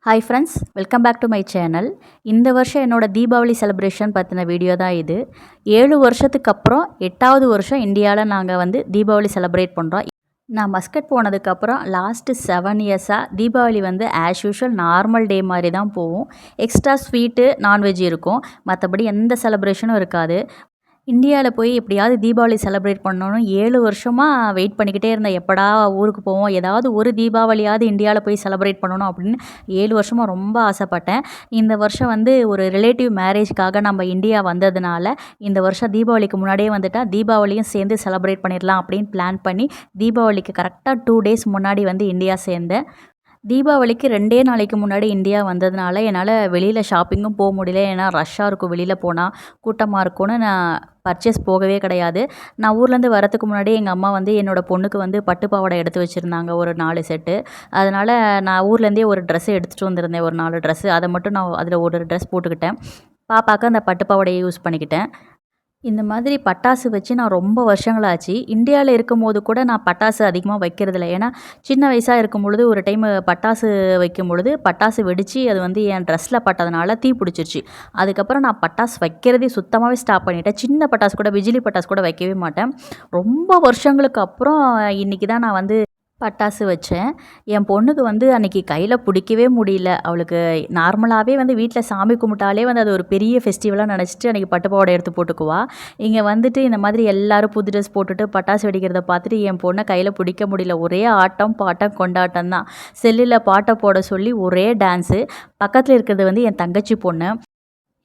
Hi friends, welcome back to my channel. இந்த வருஷம் என்னோடய தீபாவளி செலிப்ரேஷன் பற்றின வீடியோ தான் இது. 7 வருஷத்துக்கு அப்புறம் 8வது வருஷம் இந்தியாவில் நாங்கள் தீபாவளி செலிப்ரேட் பண்ணுறோம். நான் மஸ்கட் போனதுக்கப்புறம் லாஸ்ட்டு 7 இயர்ஸாக Deepavali as usual normal day மாதிரி தான் போகும். எக்ஸ்ட்ரா ஸ்வீட்டு நான்வெஜ் இருக்கும், மற்றபடி எந்த செலிப்ரேஷனும் இருக்காது. இந்தியாவில் போய் எப்படியாவது தீபாவளி செலிப்ரேட் பண்ணணும்னு 7 வருஷமாக வெயிட் பண்ணிக்கிட்டே இருந்தேன். எப்படா ஊருக்கு போவோம், ஏதாவது ஒரு தீபாவளியாவது இந்தியாவில் போய் செலிப்ரேட் பண்ணணும் அப்படின்னு 7 வருஷமாக ரொம்ப ஆசைப்பட்டேன். இந்த வருஷம் ஒரு ரிலேட்டிவ் மேரேஜ்க்காக நம்ம இந்தியா வந்ததுனால இந்த வருஷம் தீபாவளிக்கு முன்னாடியே வந்துட்டால் தீபாவளியும் சேர்ந்து செலிப்ரேட் பண்ணிடலாம் அப்படின்னு பிளான் பண்ணி தீபாவளிக்கு கரெக்டாக 2 டேஸ் முன்னாடி இந்தியா சேர்ந்தேன். தீபாவளிக்கு 2 நாளைக்கு முன்னாடி இந்தியா வந்ததுனால என்னால் வெளியில் ஷாப்பிங்கும் போக முடியல. ஏன்னா ரஷ்ஷாக இருக்கும், வெளியில் போனால் கூட்டமாக இருக்கும்னு நான் பர்ச்சேஸ் போகவே கிடையாது. நான் ஊர்லேருந்து வரத்துக்கு முன்னாடி எங்கள் அம்மா என்னோடய பொண்ணுக்கு பட்டு பாவாடை எடுத்து வச்சுருந்தாங்க, ஒரு 4 செட்டு. அதனால் நான் ஊர்லேருந்தே ஒரு ட்ரெஸ்ஸு எடுத்துகிட்டு வந்திருந்தேன், ஒரு 4 ட்ரெஸ்ஸு. அதை மட்டும் நான் அதில் ஒரு ட்ரெஸ் போட்டுக்கிட்டேன். பாப்பாவுக்கு அந்த பட்டு பாவாடையை யூஸ் பண்ணிக்கிட்டேன். இந்த மாதிரி பட்டாசு வச்சு நான் ரொம்ப வருஷங்களாச்சு. இந்தியாவில் இருக்கும்போது கூட நான் பட்டாசு அதிகமாக வைக்கிறதில்ல. ஏன்னா சின்ன வயசாக இருக்கும் பொழுது ஒரு டைம் பட்டாசு வைக்கும் பொழுது பட்டாசு வெடித்து அது என் ட்ரெஸ்ஸில் பட்டதுனால தீ பிடிச்சிருச்சு. அதுக்கப்புறம் நான் பட்டாசு வைக்கிறதே சுத்தமாகவே ஸ்டாப் பண்ணிட்டேன். சின்ன பட்டாசு கூட, பிஜிலி பட்டாசு கூட வைக்கவே மாட்டேன். ரொம்ப வருஷங்களுக்கு அப்புறம் இன்றைக்கி தான் நான் பட்டாசு வச்சேன். என் பொண்ணுக்கு அன்றைக்கி கையில் பிடிக்கவே முடியல. அவளுக்கு நார்மலாகவே வீட்டில் சாமி கும்பிட்டாலே அது ஒரு பெரிய ஃபெஸ்டிவலாக நினச்சிட்டு அன்றைக்கி பட்டு பாவாடை எடுத்து போட்டுக்குவா. இங்கே இந்த மாதிரி எல்லோரும் புது ட்ரெஸ் போட்டுட்டு பட்டாசு வெடிக்கிறத பார்த்துட்டு என் பொண்ணை கையில் பிடிக்க முடியல. ஒரே ஆட்டம் பாட்டம் கொண்டாட்டம் தான். செல்லில் பாட்டை போட சொல்லி ஒரே டான்ஸு. பக்கத்தில் இருக்கிறது என் தங்கச்சி பொண்ணு.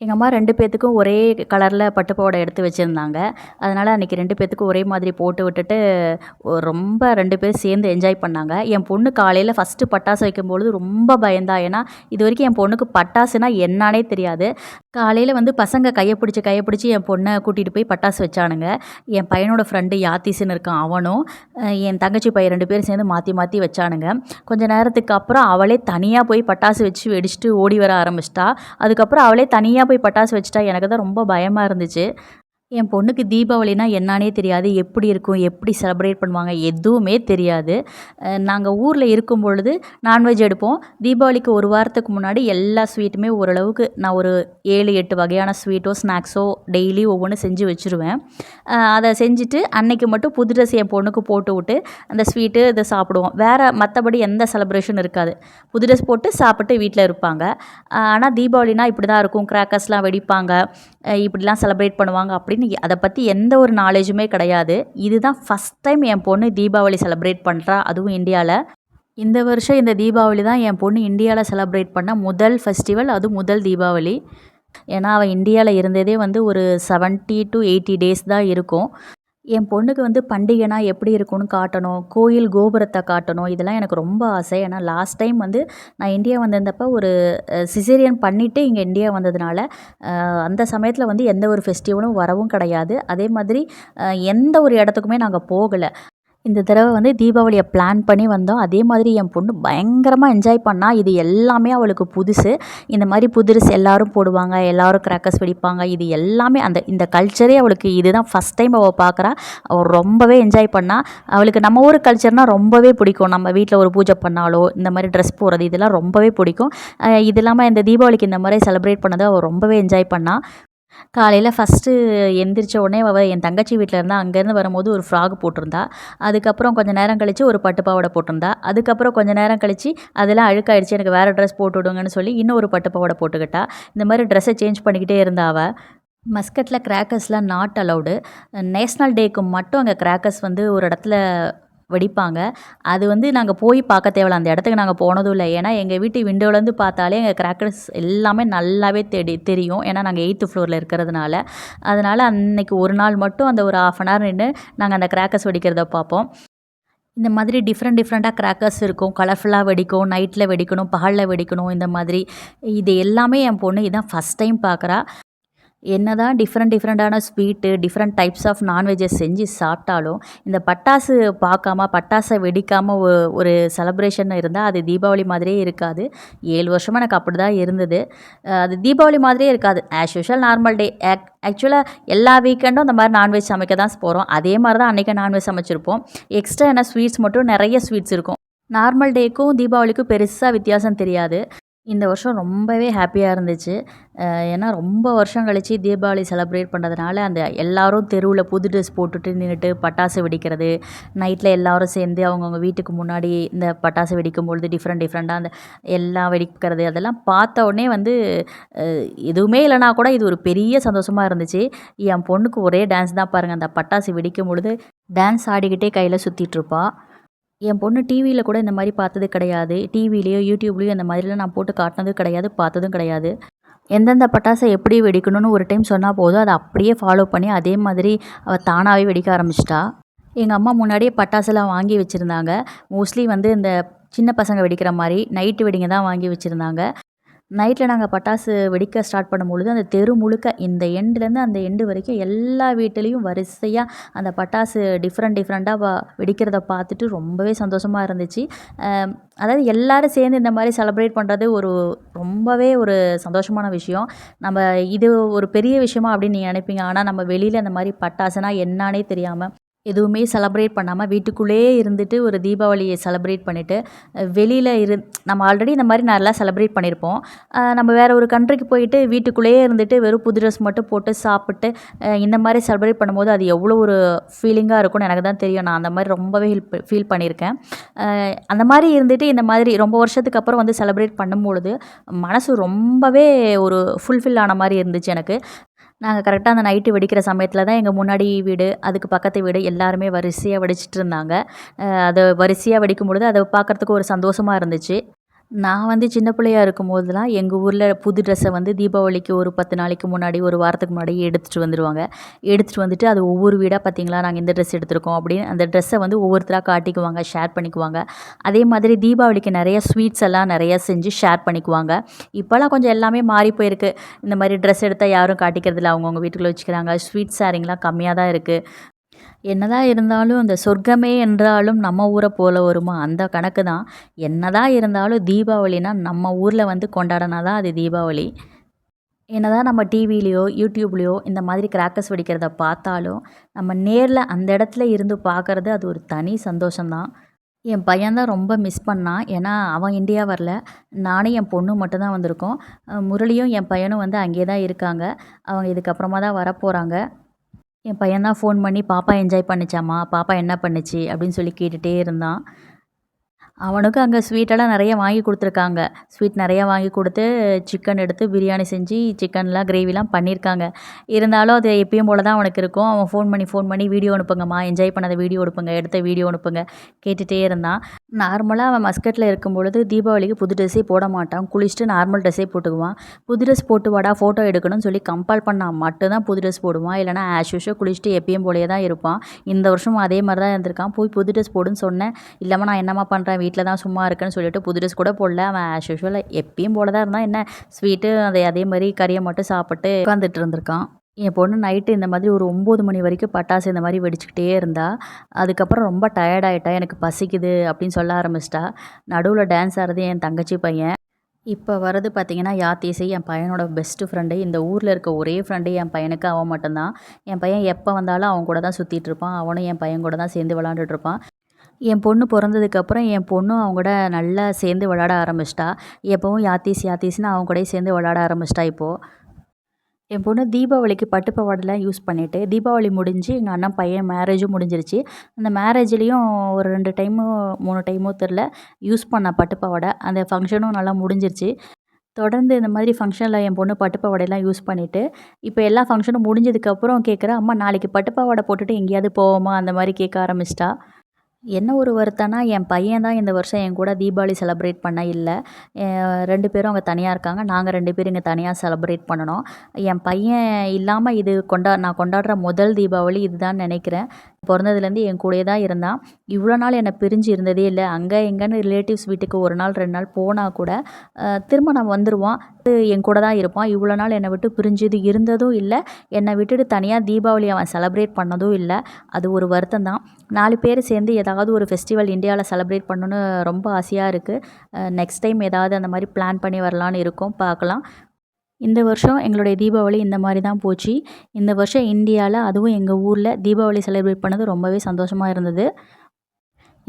எங்கள் அம்மா 2 பேர்த்துக்கும் ஒரே கலரில் பட்டு பாவாடை எடுத்து வச்சுருந்தாங்க. அதனால் அன்றைக்கி 2 பேர்த்துக்கும் ஒரே மாதிரி போட்டு விட்டுட்டு ரொம்ப 2 பேரும் சேர்ந்து என்ஜாய் பண்ணாங்க. என் பொண்ணு காலையில் ஃபஸ்ட்டு பட்டாசு வைக்கும்பொழுது ரொம்ப பயந்தா. ஏன்னா இது வரைக்கும் என் பொண்ணுக்கு பட்டாசுனா என்னானே தெரியாது. காலையில் பசங்க கையை பிடிச்சி என் பொண்ணை கூட்டிகிட்டு போய் பட்டாசு வச்சானுங்க. என் பையனோட ஃப்ரெண்டு யாத்திஸ்ன்னு இருக்கான், அவனும் என் தங்கச்சி பையன் 2 பேரும் சேர்ந்து மாற்றி மாற்றி வச்சானுங்க. கொஞ்சம் நேரத்துக்கு அப்புறம் அவளே தனியாக போய் பட்டாசு வச்சு வெடிச்சிட்டு ஓடி வர ஆரம்பிச்சிட்டா. அதுக்கப்புறம் அவளே தனியாக போய் பட்டாசு வச்சுட்டா. எனக்கு தான் ரொம்ப பயமாக இருந்துச்சு. என் பொண்ணுக்கு தீபாவளினா என்னானே தெரியாது, எப்படி இருக்கும், எப்படி செலிப்ரேட் பண்ணுவாங்க எதுவுமே தெரியாது. நாங்கள் ஊரில் இருக்கும் பொழுது நான்வெஜ் எடுப்போம். தீபாவளிக்கு ஒரு வாரத்துக்கு முன்னாடி எல்லா ஸ்வீட்டுமே ஓரளவுக்கு நான் ஒரு 7-8 வகையான ஸ்வீட்டோ ஸ்நாக்ஸோ டெய்லி ஒவ்வொன்று செஞ்சு வச்சுருவேன். அதை செஞ்சுட்டு அன்னைக்கு மட்டும் புது ட்ரெஸ் என் பொண்ணுக்கு போட்டு விட்டு அந்த ஸ்வீட்டு இதை சாப்பிடுவோம். வேறு மற்றபடி எந்த செலிப்ரேஷன் இருக்காது. புது ட்ரெஸ் போட்டு சாப்பிட்டு வீட்டில் இருப்பாங்க. ஆனால் தீபாவளினா இப்படி தான் இருக்கும், கிராக்கர்ஸ்லாம் வெடிப்பாங்க, இப்படிலாம் செலிப்ரேட் பண்ணுவாங்க அப்படின்னு அதை பற்றி எந்த ஒரு நாலேஜுமே கிடையாது. இதுதான் ஃபஸ்ட் டைம் என் பொண்ணு தீபாவளி செலிப்ரேட் பண்ணுறா, அதுவும் இந்தியாவில். இந்த வருஷம் இந்த தீபாவளி தான் என் பொண்ணு இந்தியாவில் செலிப்ரேட் பண்ண முதல் ஃபெஸ்டிவல், அதுவும் முதல் தீபாவளி. ஏன்னா அவள் இந்தியாவில் இருந்ததே ஒரு 70 to 80 டேஸ் தான் இருக்கும். என் பொண்ணுக்கு பண்டிகைனா எப்படி இருக்கும்னு காட்டணும், கோயில் கோபுரத்தை காட்டணும், இதெல்லாம் எனக்கு ரொம்ப ஆசை. ஏன்னா லாஸ்ட் டைம் நான் இந்தியா வந்திருந்தப்போ ஒரு சிசேரியன் பண்ணிவிட்டு இங்கே இந்தியா வந்ததுனால அந்த சமயத்தில் எந்த ஒரு ஃபெஸ்டிவலும் வரவும் கிடையாது. அதே மாதிரி எந்த ஒரு இடத்துக்குமே நாங்கள் போகலை. இந்த தடவை தீபாவளியை பிளான் பண்ணி வந்தோம். அதே மாதிரி என் பொண்ணு பயங்கரமாக என்ஜாய் பண்ணா. இது எல்லாமே அவளுக்கு புதுசு. இந்த மாதிரி புது ட்ரெஸ் எல்லோரும் போடுவாங்க, எல்லோரும் கிராக்கர்ஸ் வெடிப்பாங்க. இது எல்லாமே இந்த கல்ச்சரே அவளுக்கு இதுதான் ஃபஸ்ட் டைம் அவள் பார்க்குறா. அவள் ரொம்பவே என்ஜாய் பண்ணா. அவளுக்கு நம்ம ஊர் கல்ச்சர்னால் ரொம்பவே பிடிக்கும். நம்ம வீட்டில் ஒரு பூஜை பண்ணாலோ இந்த மாதிரி ட்ரெஸ் போடுறது இதெல்லாம் ரொம்பவே பிடிக்கும். இது இல்லாமல் இந்த தீபாவளிக்கு இந்த மாதிரி செலிப்ரேட் பண்ணதை அவள் ரொம்பவே என்ஜாய் பண்ணா. காலையில் ஃபஸ்ட்டு எந்திரிச்ச உடனே அவள் என் தங்கச்சி வீட்டில் இருந்தால் அங்கேருந்து வரும்போது ஒரு ஃப்ராக் போட்டிருந்தா. அதுக்கப்புறம் கொஞ்சம் நேரம் கழித்து ஒரு பட்டு பாவாடை போட்டிருந்தா. அதுக்கப்புறம் கொஞ்சம் நேரம் கழித்து அதெல்லாம் அழுக்காயிடுச்சு, எனக்கு வேறு ட்ரெஸ் போட்டு விடுங்கன்னு சொல்லி இன்னொரு பட்டு பாவாடை போட்டுக்கிட்டா. இந்த மாதிரி ட்ரெஸ்ஸை சேஞ்ச் பண்ணிக்கிட்டே இருந்தா அவள். மஸ்கட்டில் கிராக்கர்ஸ்லாம் நாட் அலவுடு. நேஷ்னல் டேக்கு மட்டும் அங்கே கிராக்கர்ஸ் ஒரு இடத்துல வெடிப்பாங்க. அது நாங்கள் போய் பார்க்க தேவையில்ல, அந்த இடத்துக்கு நாங்கள் போனதும் இல்லை. ஏன்னா எங்கள் வீட்டு விண்டோலேருந்து பார்த்தாலே எங்கள் கிராக்கர்ஸ் எல்லாமே நல்லாவே தெரியும். ஏன்னா நாங்கள் 8th ஃப்ளோரில் இருக்கிறதுனால. அதனால் அன்றைக்கி ஒரு நாள் மட்டும் அந்த ஒரு 1/2 hour நின்று நாங்கள் அந்த கிராக்கர்ஸ் வெடிக்கிறத பார்ப்போம். இந்த மாதிரி டிஃப்ரெண்ட்டாக கிராக்கர்ஸ் இருக்கும். கலர்ஃபுல்லாக வெடிக்கும், நைட்டில் வெடிக்கணும், பகலில் வெடிக்கணும். இந்த மாதிரி இது எல்லாமே என் பொண்ணு இதான் ஃபஸ்ட் டைம் பார்க்குறா. என்னதான் டிஃப்ரெண்ட்டான sweet, different types of non vegs செஞ்சு சாப்பிட்டாலும் இந்த பட்டாசு பார்க்காம, பட்டாசை வெடிக்காமல் ஒரு செலப்ரேஷன் இருந்தால் அது தீபாவளி மாதிரியே இருக்காது. 7 வருஷமாக எனக்கு அப்படி தான் இருந்தது. அது தீபாவளி மாதிரியே இருக்காது. As usual normal day. ஆக்சுவலாக எல்லா வீக்கெண்டும் இந்த மாதிரி நான்வெஜ் சமைக்க தான் போகிறோம். அதே மாதிரி தான் அன்றைக்கி நான்வெஜ் சமைச்சிருப்போம். எக்ஸ்ட்ரா என்ன ஸ்வீட்ஸ் மட்டும் நிறைய ஸ்வீட்ஸ் இருக்கும். நார்மல் டேக்கும் தீபாவளிக்கும் பெருசாக வித்தியாசம் தெரியாது. இந்த வருஷம் ரொம்பவே ஹாப்பியாக இருந்துச்சு. ஏன்னா ரொம்ப வருஷம் கழிச்சு தீபாவளி செலிப்ரேட் பண்ணுறதுனால, அந்த எல்லாரும் தெருவுல புது ட்ரெஸ் போட்டுட்டு நின்னுட்டு பட்டாசு வெடிக்கிறது, நைட்ல எல்லாரும் சேர்ந்து அவங்கவங்க வீட்டுக்கு முன்னாடி இந்த பட்டாசு வெடிக்கும்பொழுது டிஃப்ரெண்ட்டாக அந்த எல்லாம் வெடிக்கிறது, அதெல்லாம் பார்த்த உடனே வந்து எதுவுமே இல்லைனா கூட இது ஒரு பெரிய சந்தோஷமா இருந்துச்சு. என் பொண்ணுக்கு ஒரே டான்ஸ் தான் பாருங்க. அந்த பட்டாசு வெடிக்கும் பொழுது டான்ஸ் ஆடிக்கிட்டே கையில சுத்திட்டுருப்பா. என் பொண்ணு டிவியில கூட இந்த மாரி பார்த்தது கிடையாது. டிவிலயோ, யூடியூப்லயோ இந்த மாதிரிலாம் நான் போட்டு காட்டுனதும் கிடையாது, பார்த்ததும் கிடையாது. எந்தெந்த பட்டாச எப்படி வெடிக்கணும்னு ஒரு டைம் சொன்னா போதும், அத அப்படியே ஃபாலோ பண்ணி அதே மாதிரி அவ தானாவே வெடிக்க ஆரம்பிச்சுட்டா. எங்க அம்மா முன்னாடியே பட்டாசுலாம் வாங்கி வச்சிருந்தாங்க. மோஸ்ட்லி வந்து இந்த சின்ன பசங்க வெடிக்கிற மாரி நைட்டு வெடிங்க தான் வாங்கி வச்சிருந்தாங்க. நைட்டில் நாங்கள் பட்டாசு வெடிக்க ஸ்டார்ட் பண்ணும்பொழுது அந்த தெரு முழுக்க இந்த எண்டுலேருந்து அந்த எண்டு வரைக்கும் எல்லா வீட்டிலையும் வரிசையாக அந்த பட்டாசு டிஃப்ரெண்ட்டாக வெடிக்கிறத பார்த்துட்டு ரொம்பவே சந்தோஷமாக இருந்துச்சு. அதாவது எல்லாரும் சேர்ந்து இந்த மாதிரி செலிப்ரேட் பண்ணுறது ரொம்பவே ஒரு சந்தோஷமான விஷயம். நம்ம இது ஒரு பெரிய விஷயமா அப்படின்னு நீங்கள் நினைப்பீங்க. ஆனால் நம்ம வெளியில் அந்த மாதிரி பட்டாசுனா என்னானே தெரியாமல் எதுவுமே செலிப்ரேட் பண்ணாமல் வீட்டுக்குள்ளேயே இருந்துட்டு ஒரு தீபாவளியை செலிப்ரேட் பண்ணிவிட்டு வெளியில் நம்ம ஆல்ரெடி இந்த மாதிரி நல்லா செலிப்ரேட் பண்ணியிருப்போம். நம்ம வேறு ஒரு கண்ட்ரிக்கு போயிட்டு வீட்டுக்குள்ளேயே இருந்துட்டு வெறும் புது ட்ரெஸ் மட்டும் போட்டு சாப்பிட்டு இந்த மாதிரி செலிப்ரேட் பண்ணும்போது அது எவ்வளோ ஒரு ஃபீலிங்காக இருக்கும்னு எனக்கு தான் தெரியும். நான் அந்த மாதிரி ரொம்பவே ஃபீல் பண்ணியிருக்கேன். அந்த மாதிரி இருந்துட்டு இந்த மாதிரி ரொம்ப வருஷத்துக்கு அப்புறம் வந்து செலிப்ரேட் பண்ணும்பொழுது மனசு ரொம்பவே ஒரு ஃபுல்ஃபில் ஆன மாதிரி இருந்துச்சு எனக்கு. நாங்கள் கரெக்டாக அந்த நைட்டு வெடிக்கிற சமயத்தில் தான் எங்கள் முன்னாடி வீடு, அதுக்கு பக்கத்து வீடு எல்லாருமே வரிசையாக வெடிச்சிட்டு இருந்தாங்க. அது வரிசையாக வெடிக்கும்பொழுது அதை பார்க்குறதுக்கு ஒரு சந்தோஷமா இருந்துச்சு. நான் வந்து சின்ன பிள்ளையா இருக்கும்போதெல்லாம் எங்கள் ஊரில் புது ட்ரெஸ்ஸை வந்து தீபாவளிக்கு ஒரு 10 நாளைக்கு முன்னாடி, ஒரு வாரத்துக்கு முன்னாடி எடுத்துகிட்டு வந்துருவாங்க. எடுத்துகிட்டு வந்துட்டு அது ஒவ்வொரு வீடாக பார்த்தீங்களா, நாங்கள் இந்த ட்ரெஸ் எடுத்திருக்கோம் அப்படின்னு அந்த ட்ரெஸ்ஸை வந்து ஒவ்வொருத்தராக காட்டிக்குவாங்க, ஷேர் பண்ணிக்குவாங்க. அதே மாதிரி தீபாவளிக்கு நிறைய ஸ்வீட்ஸ் எல்லாம் நிறைய செஞ்சு ஷேர் பண்ணிக்குவாங்க. இப்போலாம் கொஞ்சம் எல்லாமே மாறி போயிருக்கு. இந்த மாதிரி ட்ரெஸ் எடுத்தால் யாரும் காட்டிக்கிறதில்ல, அவங்கவுங்க வீட்டுக்குள்ளே வச்சுக்கிறாங்க. ஸ்வீட் ஷேரிங்லாம் கம்மியாக தான் இருக்குது. என்னதான் இருந்தாலும் அந்த சொர்க்கமே என்றாலும் நம்ம ஊரை போல வருமா அந்த கணக்கு தான். என்னதான் இருந்தாலும் தீபாவளினா நம்ம ஊரில் வந்து கொண்டாடினா தான் அது தீபாவளி. என்னதான் நம்ம டிவிலேயோ யூடியூப்லேயோ இந்த மாதிரி கிராக்கர்ஸ் வெடிக்கிறத பார்த்தாலும் நம்ம நேரில் அந்த இடத்துல இருந்து பார்க்குறது அது ஒரு தனி சந்தோஷம்தான். என் பையன் தான் ரொம்ப மிஸ் பண்ணான். ஏன்னா அவன் இந்தியா வரல. நானும் என் பொண்ணும் மட்டும்தான் வந்திருக்கோம். முரளியும் என் பையனும் வந்து அங்கேயே தான் இருக்காங்க. அவங்க இதுக்கப்புறமா தான் வரப்போகிறாங்க. என் பையன் தான் ஃபோன் பண்ணி, "பாப்பா என்ஜாய் பண்ணுச்சாம்மா? பாப்பா என்ன பண்ணுச்சு?" அப்படின்னு சொல்லி கேட்டுகிட்டே இருந்தான். அவனுக்கும் அங்கே ஸ்வீட்டெல்லாம் நிறைய வாங்கி கொடுத்துருக்காங்க. ஸ்வீட் நிறையா வாங்கி கொடுத்து சிக்கன் எடுத்து பிரியாணி செஞ்சு சிக்கன்லாம் கிரேவிலாம் பண்ணியிருக்காங்க. இருந்தாலும் அது எப்பயும் போல தான் அவனுக்கு இருக்கும். அவன் ஃபோன் பண்ணி வீடியோ அனுப்புங்கம்மா, என்ஜாய் பண்ணத வீடியோ அனுப்புங்க, எடுத்த வீடியோ அனுப்புங்க கேட்டுகிட்டே இருந்தான். நார்மலாக அவன் மஸ்கட்டில் இருக்கும்பொழுது தீபாவளிக்கு புது ட்ரெஸ்ஸே போட மாட்டான். குளிச்சுட்டு நார்மல் ட்ரெஸ்ஸே போட்டுக்குவான். புது ட்ரெஸ் போட்டு வாடா ஃபோட்டோ எடுக்கணும்னு சொல்லி கம்பல் பண்ணா மட்டும்தான் புது ட்ரெஸ் போடுவான். இல்லைனா ஆஸ் யூஷுவல் குளிச்சுட்டு எப்பயும் போலயே தான் இருப்பான். இந்த வருஷமும் அதே மாதிரி தான் இருந்திருக்கான். போய் புது ட்ரெஸ் போடுன்னு சொன்னேன். இல்லைம்மா நான் என்னம்மா பண்ணுறேன், வீட்டில் தான் சும்மா இருக்கேன்னு சொல்லிட்டு புது ட்ரெஸ் கூட போடல. அவன் ஆஸ் யூஷுவல் எப்பயும் போல தான் இருந்தான். என்ன ஸ்வீட்டு அதே மாதிரி கறியை மட்டும் சாப்பிட்டு உட்காந்துட்டு இருந்திருக்கான். என் பொண்ணு நைட்டு இந்த மாதிரி ஒரு 9 மணி வரைக்கும் பட்டாசு இந்த மாதிரி வெடிச்சுக்கிட்டே இருந்தா. அதுக்கப்புறம் ரொம்ப டயர்ட் ஆயிட்டா. எனக்கு பசிக்குது அப்படின்னு சொல்ல ஆரம்பிச்சிட்டா. நடுவில் டான்ஸ் ஆடுறது என் தங்கச்சி பையன். இப்போ வர்றது பார்த்தீங்கன்னா யாத்தீஸ், என் பையனோட பெஸ்ட்டு ஃப்ரெண்டு. இந்த ஊரில் இருக்க ஒரே ஃப்ரெண்டு என் பையனுக்கு அவன் மட்டும்தான். என் பையன் எப்போ வந்தாலும் அவன் கூட தான் சுற்றிட்டு இருப்பான். அவனும் என் பையன் கூட தான் சேர்ந்து விளாண்டுட்டு இருப்பான். என் பொண்ணு பொறந்ததுக்கப்புறம் என் பொண்ணும் அவங்க கூட நல்லா சேர்ந்து விளாட ஆரம்பிச்சிட்டா. எப்பவும் யாத்தீஸ்ன்னு அவங்க கூடயே சேர்ந்து விளாட ஆரம்பிச்சிட்டா இப்போது. என் பொண்ணு தீபாவளிக்கு பட்டு பாவாடைலாம் யூஸ் பண்ணிவிட்டு, தீபாவளி முடிஞ்சு எங்கள் அண்ணன் பையன் மேரேஜும் முடிஞ்சிருச்சு. அந்த மேரேஜ்லேயும் ஒரு 2 டைமோ 3 டைமோ தெரில யூஸ் பண்ணா பட்டு பாவாடை. அந்த ஃபங்க்ஷனும் நல்லா முடிஞ்சிருச்சு. தொடர்ந்து இந்த மாதிரி ஃபங்க்ஷனில் என் பொண்ணு பட்டு பாவாடைலாம் யூஸ் பண்ணிவிட்டு, இப்போ எல்லா ஃபங்க்ஷனும் முடிஞ்சதுக்கப்புறம் கேட்குறா, "அம்மா நாளைக்கு பட்டு பாவாடை போட்டுட்டு எங்கேயாவது போவோமா?" அந்த மாதிரி கேட்க ஆரம்பிச்சிட்டா. என்ன ஒரு வருத்தம்னா, என் பையன் தான் இந்த வருஷம் என் கூட தீபாவளி செலிப்ரேட் பண்ண இல்ல. 2 பேரும் அங்கே தனியா இருக்காங்க. நாங்க 2 பேரும் இங்கே தனியா செலிப்ரேட் பண்ணனோம். என் பையன் இல்லாம இது நான் கொண்டாடுற முதல் தீபாவளி இதுதான்னு நெனைக்கிறேன். பொறந்ததுலேருந்து என் கூடயே தான் இருந்தான். இவ்வளோ நாள் என்னை பிரிஞ்சு இருந்ததே இல்ல. அங்கே இங்கேன்னு ரிலேட்டிவ்ஸ் வீட்டுக்கு 1 நாள் 2 நாள் போனா கூட, திரும்ப நான் வந்துருவான். என் கூட தான் இருப்பான். இவ்வளோ நாள் என்னை விட்டு பிரிஞ்சது இருந்ததும் இல்ல. என்னை விட்டுட்டு தனியா தீபாவளி அவன் செலிப்ரேட் பண்ணதும் இல்ல. அது ஒரு வருத்தம் தான். 4 பேர் சேர்ந்து ஏதாவது ஒரு ஃபெஸ்டிவல் இந்தியாவில செலிப்ரேட் பண்ணணும்னு ரொம்ப ஆசையாக இருக்குது. நெக்ஸ்ட் டைம் ஏதாவது அந்த மாதிரி பிளான் பண்ணி வரலான்னு இருக்கோம். பார்க்கலாம். இந்த வருஷம் எங்களுடைய தீபாவளி இந்த மாதிரி தான் போச்சு. இந்த வருஷம் இந்தியாவில் அதுவும் எங்கள் ஊரில் தீபாவளி செலிப்ரேட் பண்ணது ரொம்பவே சந்தோஷமாக இருந்தது.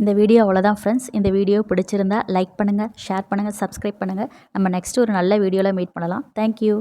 இந்த வீடியோ அவ்வளோதான் ஃப்ரெண்ட்ஸ். இந்த வீடியோ பிடிச்சிருந்தா லைக் பண்ணுங்கள், ஷேர் பண்ணுங்கள், சப்ஸ்கிரைப் பண்ணுங்கள். நம்ம நெக்ஸ்ட் ஒரு நல்ல வீடியோவில் மீட் பண்ணலாம். தேங்க்யூ.